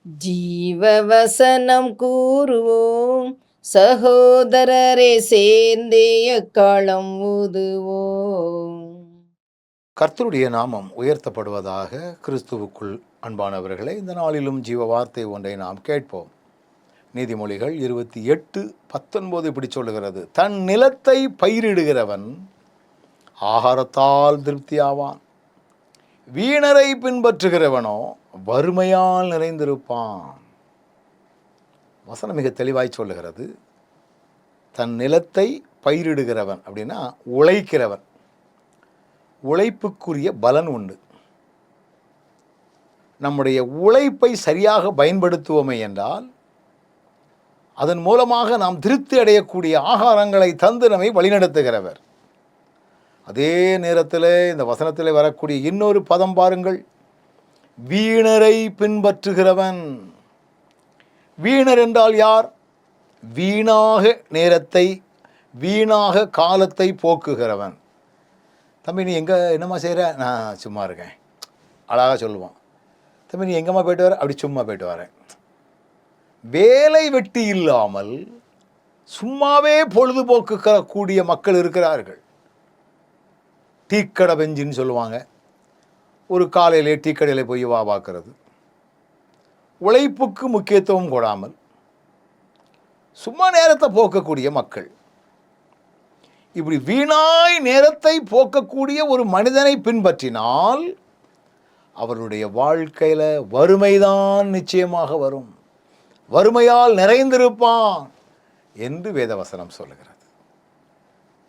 ஜீவவசனம் கூறுவோம், சகோதரரே சேர்ந்தே எக்காலம் ஊதுவோம். கர்த்தருடைய நாமம் உயர்த்தப்படுவதாக. கிறிஸ்துவுக்குள் அன்பானவர்களே, இந்த நாளிலும் ஜீவ வார்த்தை ஒன்றை நாம் கேட்போம். நீதிமொழிகள் 28:19 இப்படி சொல்லுகிறது: தன் நிலத்தை பயிரிடுகிறவன் ஆகாரத்தால் திருப்தியாவான், வீணரை பின்பற்றுகிறவனோ வறுமையால் நிறைந்திருப்பான். வசனம் மிக தெளிவாய் சொல்லுகிறது. தன் நிலத்தை பயிரிடுகிறவன் அப்படின்னா உழைக்கிறவன். உழைப்புக்குரிய பலன் உண்டு. நம்முடைய உழைப்பை சரியாக பயன்படுத்துவோமே என்றால் அதன் மூலமாக நாம் திருப்தி அடையக்கூடிய ஆகாரங்களை தந்து நம்மை வழிநடத்துகிறவர். அதே நேரத்தில் இந்த வசனத்தில் வரக்கூடிய இன்னொரு பதம் பாருங்கள்: வீணரை பின்பற்றுகிறவன். வீணர் என்றால் யார்? வீணாக நேரத்தை, வீணாக காலத்தை போக்குகிறவன். தம்பி, நீ எங்கே என்னம்மா செய்கிற? நான் சும்மா இருக்கேன். அழகாக சொல்லுவான். தம்பி, நீ எங்கம்மா போயிட்டு வர? அப்படி சும்மா போயிட்டு வரேன். வேலை வெட்டி இல்லாமல் சும்மாவே பொழுதுபோக்குக்கூடிய மக்கள் இருக்கிறார்கள். டீக்கடை பெஞ்சின்னு சொல்லுவாங்க. ஒரு காலையிலே டீக்கடையில் போய் வா பார்க்கறது. உழைப்புக்கு முக்கியத்துவம் கொடாமல் சும்மா நேரத்தை போக்கக்கூடிய மக்கள். இப்படி வீணாய் நேரத்தை போக்கக்கூடிய ஒரு மனிதனை பின்பற்றினால் அவருடைய வாழ்க்கையில் வறுமைதான் நிச்சயமாக வரும். வறுமையால் நிறைந்திருப்பான் என்று வேதவசனம் சொல்லுகிறது.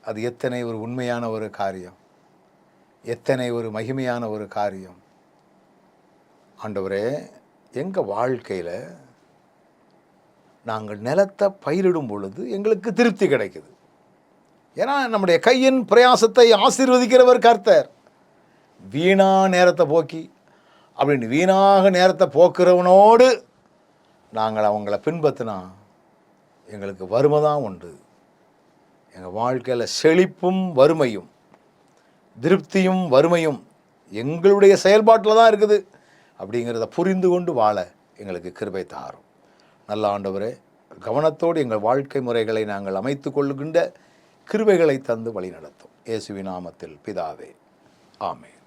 அது எத்தனை ஒரு உண்மையான ஒரு காரியம், எத்தனை ஒரு மகிமையான ஒரு காரியம். ஆண்டவரே, எங்கள் வாழ்க்கையில் நாங்கள் நிலத்தை பயிரிடும் பொழுது எங்களுக்கு திருப்தி கிடைக்குது. ஏன்னா நம்முடைய கையின் பிரயாசத்தை ஆசீர்வதிக்கிறவர் கர்த்தர். வீணா நேரத்தை போக்கி அப்படின்னு வீணாக நேரத்தை போக்குறவனோடு நாங்கள் அவங்கள பின்பற்றினா எங்களுக்கு வறுமை தான் உண்டு. எங்கள் வாழ்க்கையில் செழிப்பும் வறுமையும், திருப்தியும் வறுமையும் எங்களுடைய செயல்பாட்டில் தான் இருக்குது அப்படிங்கிறத புரிந்து கொண்டு வாழ எங்களுக்கு கிருபை தாரும். நல்ல ஆண்டவரே, கவனத்தோடு எங்கள் வாழ்க்கை முறைகளை நாங்கள் அமைத்து கொள்ளுகின்ற கிருபைகளை தந்து வழி நடத்தும். இயேசுவின் நாமத்தில் பிதாவே, ஆமென்.